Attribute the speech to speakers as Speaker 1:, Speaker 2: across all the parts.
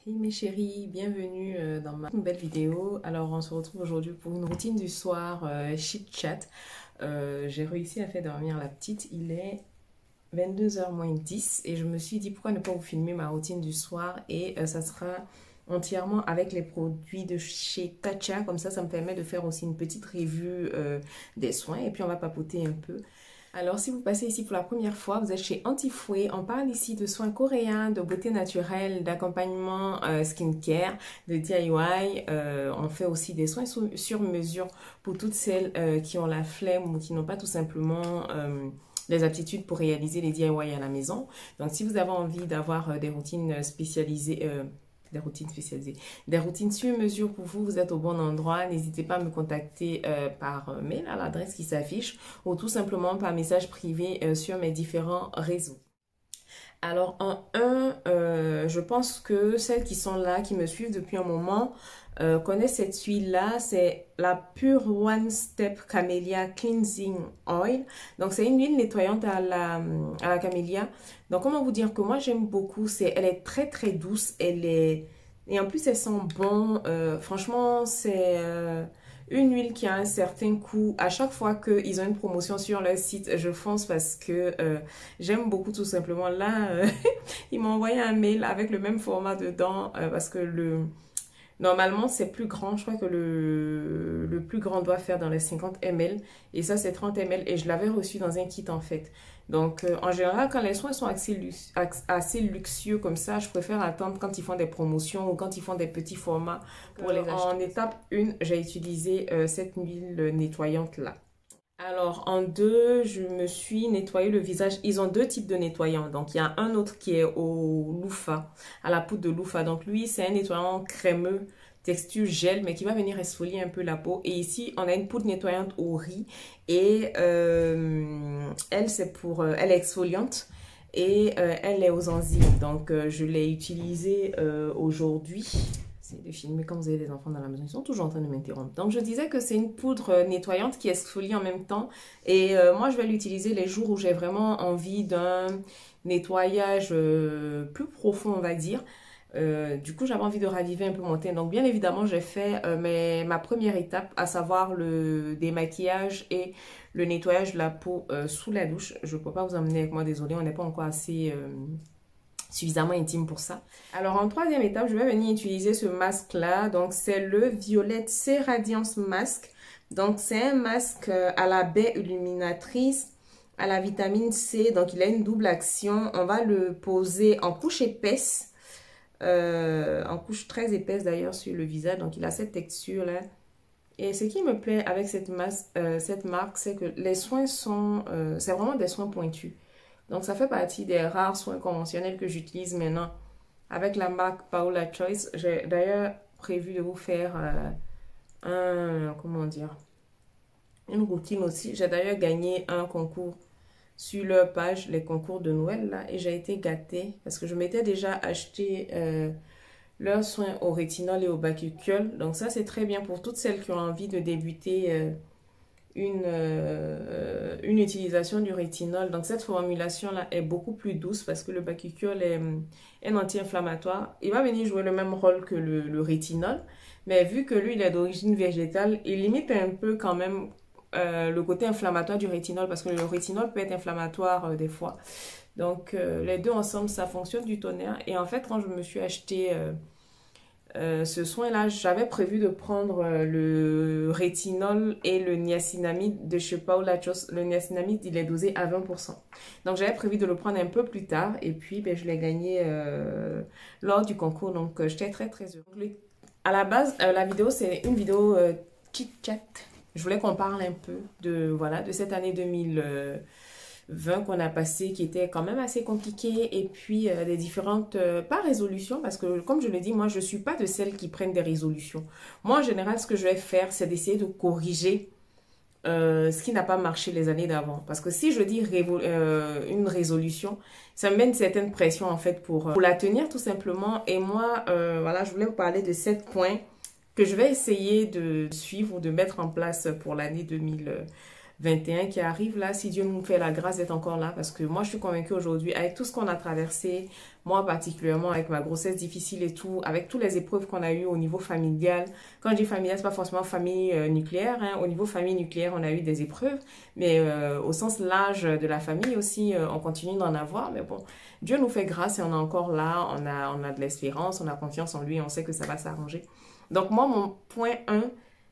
Speaker 1: Hey mes chéris, bienvenue dans ma nouvelle vidéo. Alors on se retrouve aujourd'hui pour une routine du soir chit chat. J'ai réussi à faire dormir la petite, il est 22h moins 10 et je me suis dit pourquoi ne pas vous filmer ma routine du soir et ça sera entièrement avec les produits de chez Tatcha. Comme ça me permet de faire aussi une petite revue des soins et puis on va papoter un peu. Alors, si vous passez ici pour la première fois, vous êtes chez Anti-Fouet. On parle ici de soins coréens, de beauté naturelle, d'accompagnement skincare, de DIY. On fait aussi des soins sur mesure pour toutes celles qui ont la flemme ou qui n'ont pas tout simplement les aptitudes pour réaliser les DIY à la maison. Donc, si vous avez envie d'avoir des routines spécialisées, des routines sur mesure pour vous, vous êtes au bon endroit. N'hésitez pas à me contacter par mail à l'adresse qui s'affiche ou tout simplement par message privé sur mes différents réseaux. Alors je pense que celles qui sont là, qui me suivent depuis un moment, connaissent cette huile-là. C'est la Pure One Step Camellia Cleansing Oil. Donc, c'est une huile nettoyante à la camélia. Donc, comment vous dire que moi, j'aime beaucoup. Elle est très, très douce. Et en plus, elle sent bon. Franchement, c'est une huile qui a un certain coût. À chaque fois qu'ils ont une promotion sur leur site, je fonce parce que j'aime beaucoup tout simplement. Là, ils m'ont envoyé un mail avec le même format dedans parce que normalement, c'est plus grand. Je crois que le plus grand doit faire dans les 50 ml. Et ça, c'est 30 ml. Et je l'avais reçu dans un kit, en fait. Donc, en général, quand les soins sont assez luxueux comme ça, je préfère attendre quand ils font des promotions ou quand ils font des petits formats pour les acheter. En étape 1, j'ai utilisé cette huile nettoyante-là. Alors, en 2, je me suis nettoyé le visage. Ils ont deux types de nettoyants. Donc, il y a un autre qui est au loofah, à la poudre de loofah. Donc, lui, c'est un nettoyant crémeux, texture gel, mais qui va venir exfolier un peu la peau. Et ici, on a une poudre nettoyante au riz. Et elle, elle est exfoliante. Et elle est aux enzymes. Donc, je l'ai utilisée aujourd'hui. C'est de filmer quand vous avez des enfants dans la maison. Ils sont toujours en train de m'interrompre. Donc, je disais que c'est une poudre nettoyante qui exfolie en même temps. Et moi, je vais l'utiliser les jours où j'ai vraiment envie d'un nettoyage plus profond, on va dire. Du coup, j'avais envie de raviver un peu mon teint. Donc, bien évidemment, j'ai fait ma première étape, à savoir le démaquillage et le nettoyage de la peau sous la douche. Je ne peux pas vous emmener avec moi, désolée, on n'est pas encore assez suffisamment intime pour ça. Alors en troisième étape, je vais venir utiliser ce masque là. Donc c'est le Violette C Radiance Mask. Donc c'est un masque à la baie illuminatrice, à la vitamine C. Donc il a une double action. On va le poser en couche épaisse, en couche très épaisse d'ailleurs sur le visage. Donc il a cette texture là. Et ce qui me plaît avec cette marque, c'est que les soins sont, c'est vraiment des soins pointus. Donc, ça fait partie des rares soins conventionnels que j'utilise maintenant avec la marque Paola Choice. J'ai d'ailleurs prévu de vous faire une routine aussi. J'ai d'ailleurs gagné un concours sur leur page, les concours de Noël là, et j'ai été gâtée parce que je m'étais déjà acheté leurs soins au rétinol et au bakuchiol. Donc, ça, c'est très bien pour toutes celles qui ont envie de débuter une utilisation du rétinol. Donc cette formulation là est beaucoup plus douce parce que le bakuchiol est un anti-inflammatoire. Il va venir jouer le même rôle que le rétinol, mais vu que lui il est d'origine végétale, il limite un peu quand même le côté inflammatoire du rétinol parce que le rétinol peut être inflammatoire des fois. Donc les deux ensemble ça fonctionne du tonnerre. Et en fait quand je me suis acheté ce soin-là, j'avais prévu de prendre le rétinol et le niacinamide de chez Paola Choice. Le niacinamide, il est dosé à 20%. Donc, j'avais prévu de le prendre un peu plus tard. Et puis, ben, je l'ai gagné lors du concours. Donc, j'étais très, très heureuse. À la base, la vidéo, c'est une vidéo chit-chat. Je voulais qu'on parle un peu de cette année 2020 qu'on a passé, qui était quand même assez compliqué, et puis des différentes, pas résolutions, parce que comme je le dis, moi je suis pas de celles qui prennent des résolutions. Moi en général, ce que je vais faire, c'est d'essayer de corriger ce qui n'a pas marché les années d'avant. Parce que si je dis une résolution, ça me met une certaine pression en fait pour la tenir tout simplement. Et moi, voilà, je voulais vous parler de 7 points que je vais essayer de suivre ou de mettre en place pour l'année 2021. 2021 qui arrive là, si Dieu nous fait la grâce d'être encore là, parce que moi je suis convaincue aujourd'hui, avec tout ce qu'on a traversé, moi particulièrement avec ma grossesse difficile et tout, avec toutes les épreuves qu'on a eues au niveau familial. Quand je dis familial, c'est pas forcément famille nucléaire, hein. Au niveau famille nucléaire, on a eu des épreuves, mais au sens large de la famille aussi, on continue d'en avoir. Mais bon, Dieu nous fait grâce et on est encore là, on a de l'espérance, on a confiance en lui, on sait que ça va s'arranger. Donc moi, mon point 1,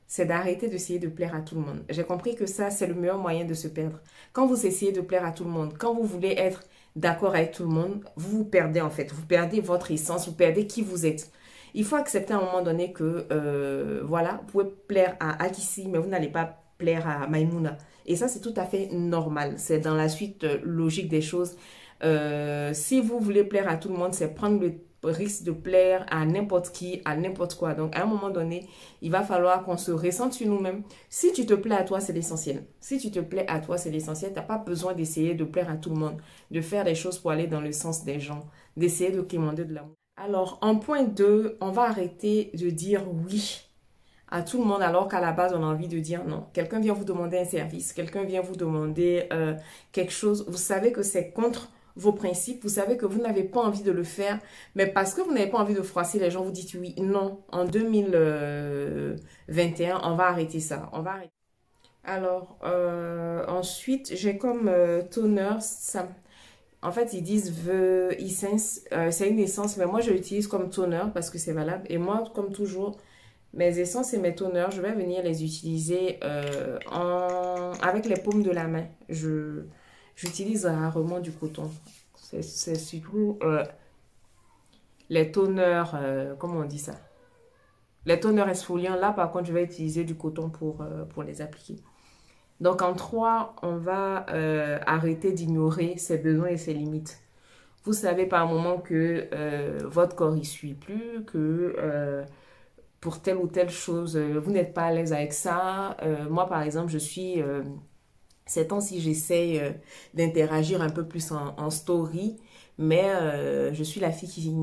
Speaker 1: c'est d'arrêter d'essayer de plaire à tout le monde. J'ai compris que ça, c'est le meilleur moyen de se perdre. Quand vous essayez de plaire à tout le monde, quand vous voulez être d'accord avec tout le monde, vous vous perdez en fait. Vous perdez votre essence, vous perdez qui vous êtes. Il faut accepter à un moment donné que, voilà, vous pouvez plaire à Akissi, mais vous n'allez pas plaire à Maïmouna. Et ça, c'est tout à fait normal. C'est dans la suite logique des choses. Si vous voulez plaire à tout le monde, c'est prendre le risque de plaire à n'importe qui, à n'importe quoi. Donc, à un moment donné, il va falloir qu'on se ressente sur nous-mêmes. Si tu te plais à toi, c'est l'essentiel. Si tu te plais à toi, c'est l'essentiel. Tu n'as pas besoin d'essayer de plaire à tout le monde, de faire des choses pour aller dans le sens des gens, d'essayer de quémander de l'amour. Alors, en point 2, on va arrêter de dire oui à tout le monde alors qu'à la base, on a envie de dire non. Quelqu'un vient vous demander un service, quelqu'un vient vous demander quelque chose. Vous savez que c'est contre vos principes, vous savez que vous n'avez pas envie de le faire, mais parce que vous n'avez pas envie de froisser les gens, vous dites oui. Non, en 2021, on va arrêter ça. On va arrêter. Alors, ensuite, j'ai comme toner, ça, en fait, ils disent The Essence, c'est une essence, mais moi, je l'utilise comme toner parce que c'est valable. Et moi, comme toujours, mes essences et mes toners, je vais venir les utiliser avec les paumes de la main. J'utilise rarement du coton. C'est surtout les toners, comment on dit ça? Les toners exfoliants, là, par contre, je vais utiliser du coton pour les appliquer. Donc, en 3, on va arrêter d'ignorer ses besoins et ses limites. Vous savez par moment que votre corps ne suit plus, que pour telle ou telle chose, vous n'êtes pas à l'aise avec ça. Moi, par exemple, je suis... ces temps-ci, j'essaye d'interagir un peu plus en story, mais je suis la fille qui...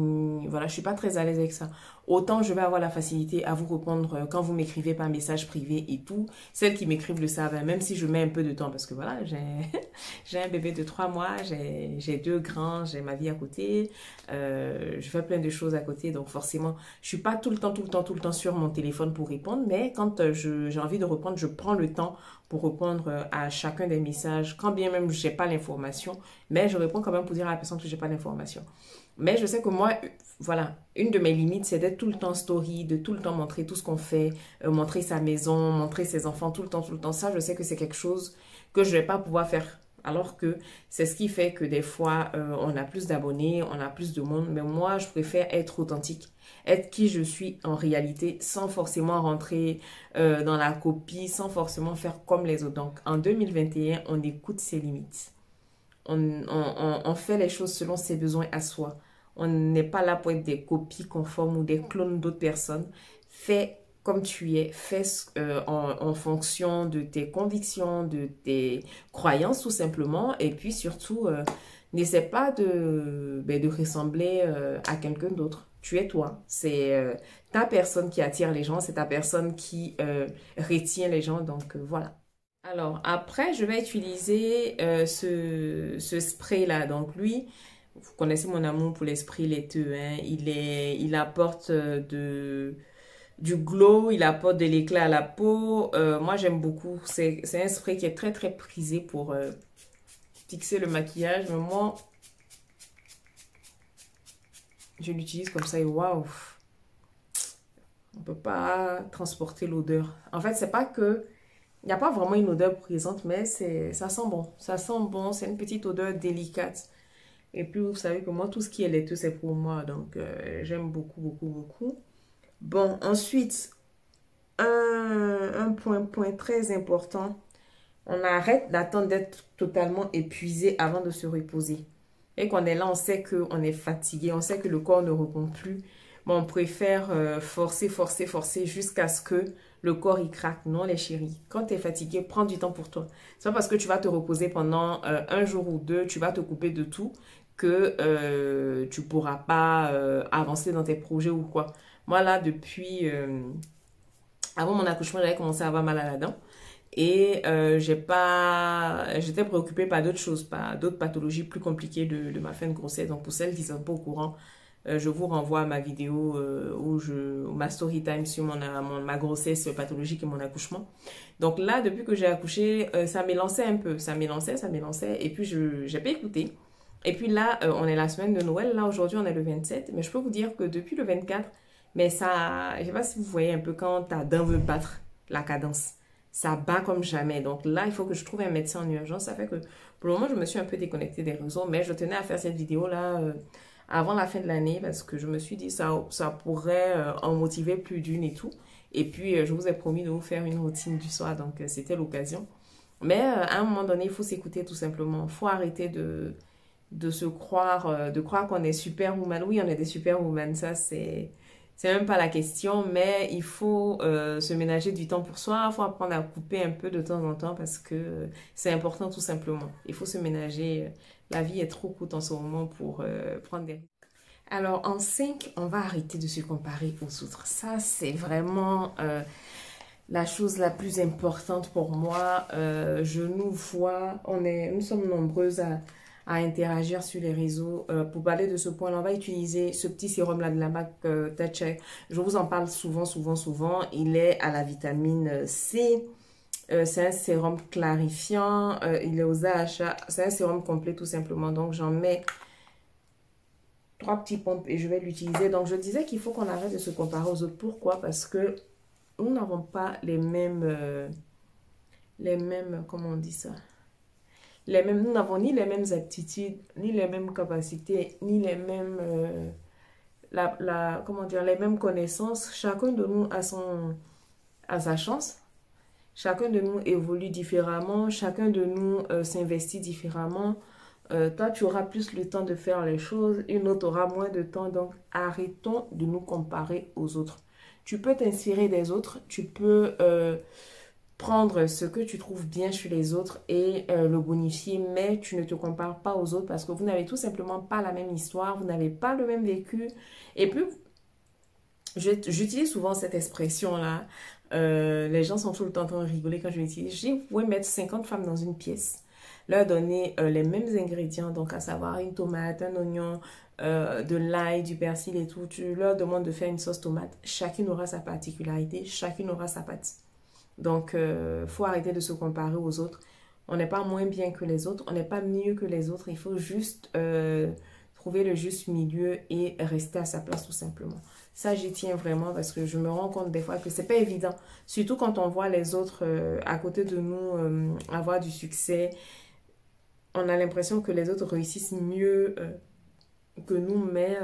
Speaker 1: Voilà, je suis pas très à l'aise avec ça. Autant je vais avoir la facilité à vous répondre quand vous m'écrivez par message privé et tout. Celles qui m'écrivent le savent, hein, même si je mets un peu de temps, parce que voilà, j'ai un bébé de 3 mois, j'ai 2 grands, j'ai ma vie à côté, je fais plein de choses à côté, donc forcément, je suis pas tout le temps sur mon téléphone pour répondre, mais quand j'ai envie de répondre, je prends le temps pour répondre à chacun des messages, quand bien même je n'ai pas l'information, mais je réponds quand même pour dire à la personne que je n'ai pas l'information. Mais je sais que moi, voilà, une de mes limites, c'est d'être tout le temps story, de tout le temps montrer tout ce qu'on fait, montrer sa maison, montrer ses enfants tout le temps, tout le temps. Ça, je sais que c'est quelque chose que je ne vais pas pouvoir faire. Alors que c'est ce qui fait que des fois, on a plus d'abonnés, on a plus de monde. Mais moi, je préfère être authentique, être qui je suis en réalité, sans forcément rentrer dans la copie, sans forcément faire comme les autres. Donc, en 2021, on écoute ses limites. On fait les choses selon ses besoins à soi. On n'est pas là pour être des copies conformes ou des clones d'autres personnes. Fais comme tu es, fais en fonction de tes convictions, de tes croyances tout simplement. Et puis surtout, n'essaie pas de ressembler à quelqu'un d'autre. Tu es toi. C'est ta personne qui attire les gens, c'est ta personne qui retient les gens. Donc voilà. Alors, après, je vais utiliser ce spray-là. Donc, lui, vous connaissez mon amour pour l'esprit laiteux, hein. Il apporte du glow, il apporte de l'éclat à la peau. Moi, j'aime beaucoup. C'est un spray qui est très, très prisé pour fixer le maquillage. Mais moi, je l'utilise comme ça et waouh! On ne peut pas transporter l'odeur. En fait, c'est pas que... Il n'y a pas vraiment une odeur présente, mais ça sent bon. Ça sent bon, c'est une petite odeur délicate. Et puis, vous savez que moi, tout ce qui est laiteux, c'est pour moi. Donc, j'aime beaucoup, beaucoup, beaucoup. Bon, ensuite, un point très important. On arrête d'attendre d'être totalement épuisé avant de se reposer. Et qu'on est là, on sait qu'on est fatigué, on sait que le corps ne répond plus. Mais on préfère forcer jusqu'à ce que le corps y craque. Non, les chéris. Quand tu es fatigué, prends du temps pour toi. C'est pas parce que tu vas te reposer pendant un jour ou deux, tu vas te couper de tout, que tu pourras pas avancer dans tes projets ou quoi. Moi, là, depuis... avant mon accouchement, j'avais commencé à avoir mal à la dent. Et j'étais préoccupée par d'autres choses, par d'autres pathologies plus compliquées de ma fin de grossesse. Donc pour celles qui ne sont pas au courant, je vous renvoie à ma vidéo ma story time sur ma grossesse pathologique et mon accouchement. Donc là, depuis que j'ai accouché, ça m'élançait un peu. Ça m'élançait. Et puis, j'ai pas écouté. Et puis là, on est la semaine de Noël. Là, aujourd'hui, on est le 27. Mais je peux vous dire que depuis le 24, mais ça, je sais pas si vous voyez un peu quand ta dent veut battre la cadence. Ça bat comme jamais. Donc là, il faut que je trouve un médecin en urgence. Ça fait que pour le moment, je me suis un peu déconnectée des réseaux. Mais je tenais à faire cette vidéo-là avant la fin de l'année parce que je me suis dit ça pourrait en motiver plus d'une et tout. Et puis, je vous ai promis de vous faire une routine du soir. Donc, c'était l'occasion. Mais à un moment donné, il faut s'écouter tout simplement. Il faut arrêter de croire qu'on est superwoman. Oui, on est des superwoman, ça c'est même pas la question, mais il faut se ménager du temps pour soi, il faut apprendre à couper un peu de temps en temps parce que c'est important tout simplement. Il faut se ménager, la vie est trop courte en ce moment pour prendre des risques. Alors en 5, on va arrêter de se comparer aux autres. Ça, c'est vraiment la chose la plus importante pour moi. Je nous vois, nous sommes nombreuses à interagir sur les réseaux. Pour parler de ce point-là, on va utiliser ce petit sérum-là de la marque Tatcha. Je vous en parle souvent. Il est à la vitamine C. C'est un sérum clarifiant. Il est aux AHA. C'est un sérum complet tout simplement. Donc, j'en mets 3 petits pompes et je vais l'utiliser. Donc, je disais qu'il faut qu'on arrête de se comparer aux autres. Pourquoi? Parce que nous n'avons pas les mêmes, comment on dit ça? Nous n'avons ni les mêmes aptitudes, ni les mêmes capacités, ni les mêmes, comment dire, les mêmes connaissances. Chacun de nous a sa chance. Chacun de nous évolue différemment. Chacun de nous s'investit différemment. Toi, tu auras plus le temps de faire les choses. Une autre aura moins de temps. Donc, arrêtons de nous comparer aux autres. Tu peux t'inspirer des autres. Tu peux prendre ce que tu trouves bien chez les autres et le bonifier, mais tu ne te compares pas aux autres parce que vous n'avez tout simplement pas la même histoire, vous n'avez pas le même vécu. Et puis, j'utilise souvent cette expression-là. Les gens sont tout le temps en train de rigoler quand je l'utilise. Je dis, vous pouvez mettre 50 femmes dans une pièce, leur donner les mêmes ingrédients, donc à savoir une tomate, un oignon, de l'ail, du persil et tout. Tu leur demandes de faire une sauce tomate. Chacune aura sa particularité, chacune aura sa pâte. Donc, faut arrêter de se comparer aux autres. On n'est pas moins bien que les autres, on n'est pas mieux que les autres. Il faut juste trouver le juste milieu et rester à sa place tout simplement. Ça, j'y tiens vraiment parce que je me rends compte des fois que c'est pas évident. Surtout quand on voit les autres à côté de nous avoir du succès. On a l'impression que les autres réussissent mieux que nous, mais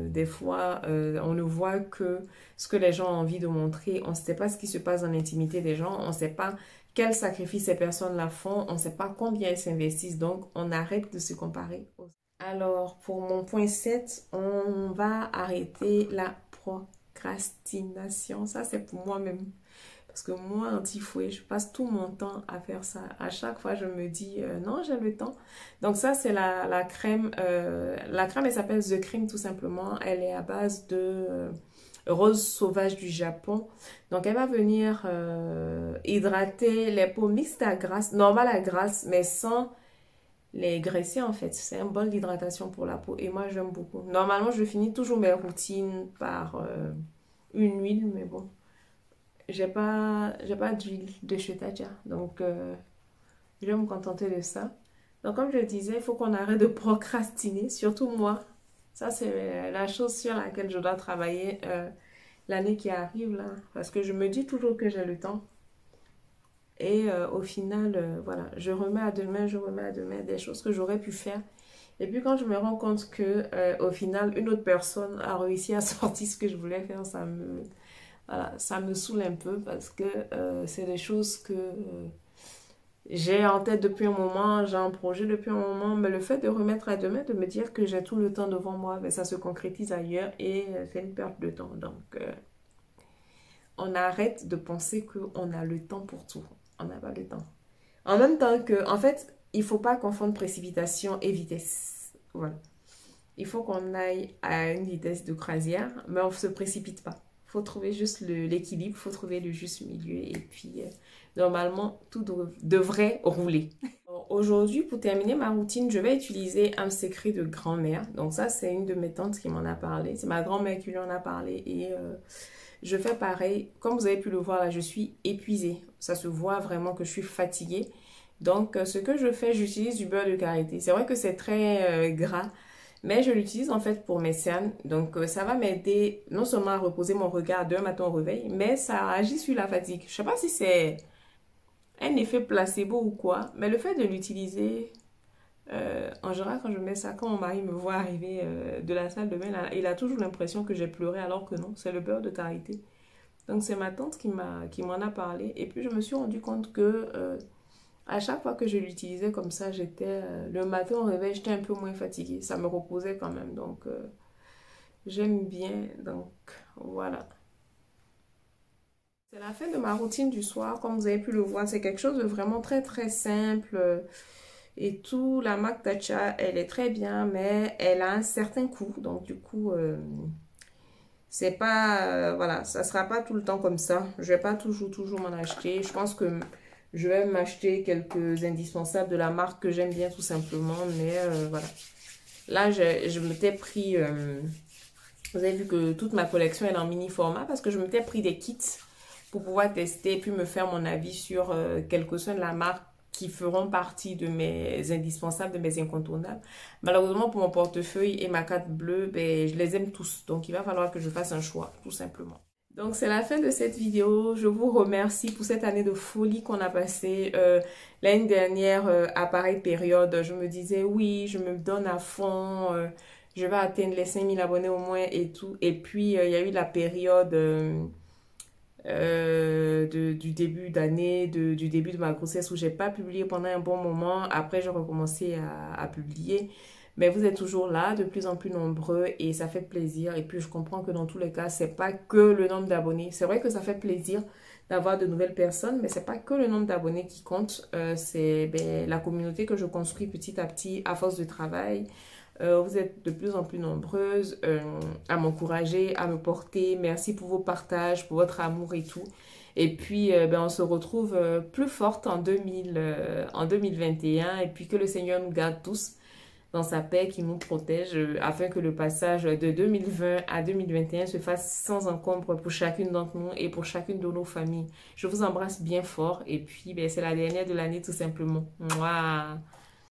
Speaker 1: des fois, on ne voit que ce que les gens ont envie de montrer. On ne sait pas ce qui se passe dans l'intimité des gens. On ne sait pas quels sacrifices ces personnes-là font. On ne sait pas combien elles s'investissent. Donc, on arrête de se comparer. Alors, pour mon point 7, on va arrêter la procrastination. Ça, c'est pour moi-même. Parce que moi, anti-fouet, je passe tout mon temps à faire ça. À chaque fois, je me dis, non, j'ai le temps. Donc ça, c'est la crème. La crème, elle s'appelle The Cream, tout simplement. Elle est à base de rose sauvage du Japon. Donc, elle va venir hydrater les peaux mixtes à grasse, normales à grasse, mais sans les graisser, en fait. C'est un bol d'hydratation pour la peau. Et moi, j'aime beaucoup. Normalement, je finis toujours mes routines par une huile, mais bon. J'ai pas d'huile de chez Tatcha, donc je vais me contenter de ça. Donc comme je le disais, il faut qu'on arrête de procrastiner, surtout moi. Ça, c'est la chose sur laquelle je dois travailler l'année qui arrive là, parce que je me dis toujours que j'ai le temps. Et au final, voilà, je remets à demain des choses que j'aurais pu faire. Et puis quand je me rends compte que au final, une autre personne a réussi à sortir ce que je voulais faire, voilà, ça me saoule un peu parce que c'est des choses que j'ai en tête depuis un moment, j'ai un projet depuis un moment, mais le fait de remettre à demain, de me dire que j'ai tout le temps devant moi, ben, ça se concrétise ailleurs et c'est une perte de temps. Donc, on arrête de penser qu'on a le temps pour tout. On n'a pas le temps. En même temps que, en fait, il ne faut pas confondre précipitation et vitesse. Voilà. Il faut qu'on aille à une vitesse de croisière, mais on ne se précipite pas. faut trouver juste l'équilibre, faut trouver le juste milieu et puis normalement tout devrait rouler. Aujourd'hui, pour terminer ma routine, je vais utiliser un secret de grand-mère. Donc ça, c'est une de mes tantes qui m'en a parlé. C'est ma grand-mère qui lui en a parlé et je fais pareil. Comme vous avez pu le voir là, je suis épuisée. Ça se voit vraiment que je suis fatiguée. Donc, ce que je fais, j'utilise du beurre de karité. C'est vrai que c'est très gras, mais je l'utilise en fait pour mes cernes. Donc, ça va m'aider non seulement à reposer mon regard d'un matin au réveil, mais ça agit sur la fatigue. Je sais pas si c'est un effet placebo ou quoi, mais le fait de l'utiliser, en général, quand je mets ça, quand mon mari me voit arriver de la salle de bain, il a toujours l'impression que j'ai pleuré, alors que non, c'est le beurre de karité. Donc, c'est ma tante qui m'en a parlé. Et puis, je me suis rendu compte que à chaque fois que je l'utilisais comme ça, le matin au réveil, j'étais un peu moins fatiguée. Ça me reposait quand même. Donc, j'aime bien. Donc, voilà. C'est la fin de ma routine du soir. Comme vous avez pu le voir, c'est quelque chose de vraiment très, très simple. Et tout, la marque Tatcha, elle est très bien, mais elle a un certain coût. Donc, du coup, c'est pas... voilà, ça sera pas tout le temps comme ça. Je vais pas toujours m'en acheter. Je pense que je vais m'acheter quelques indispensables de la marque que j'aime bien tout simplement. Mais voilà. Là, je m'étais pris... vous avez vu que toute ma collection est en mini format parce que je m'étais pris des kits pour pouvoir tester et puis me faire mon avis sur quelques-uns de la marque qui feront partie de mes indispensables, de mes incontournables. Malheureusement, pour mon portefeuille et ma carte bleue, ben, je les aime tous. Donc, il va falloir que je fasse un choix, tout simplement. Donc, c'est la fin de cette vidéo. Je vous remercie pour cette année de folie qu'on a passée. L'année dernière, à pareille période, je me disais, oui, je me donne à fond. Je vais atteindre les 5000 abonnés au moins et tout. Et puis, il y a eu la période du début d'année, du début de ma grossesse où j'ai pas publié pendant un bon moment. Après, j'ai recommencé à publier. Mais vous êtes toujours là, de plus en plus nombreux et ça fait plaisir. Et puis, je comprends que dans tous les cas, c'est pas que le nombre d'abonnés. C'est vrai que ça fait plaisir d'avoir de nouvelles personnes, mais c'est pas que le nombre d'abonnés qui compte. C'est la communauté que je construis petit à petit à force de travail. Vous êtes de plus en plus nombreuses à m'encourager, à me porter. Merci pour vos partages, pour votre amour et tout. Et puis, on se retrouve plus forte en 2021. Et puis, que le Seigneur nous garde tous dans sa paix, qui nous protège, afin que le passage de 2020 à 2021 se fasse sans encombre pour chacune d'entre nous et pour chacune de nos familles. Je vous embrasse bien fort. Et puis, c'est la dernière de l'année tout simplement. Mouah.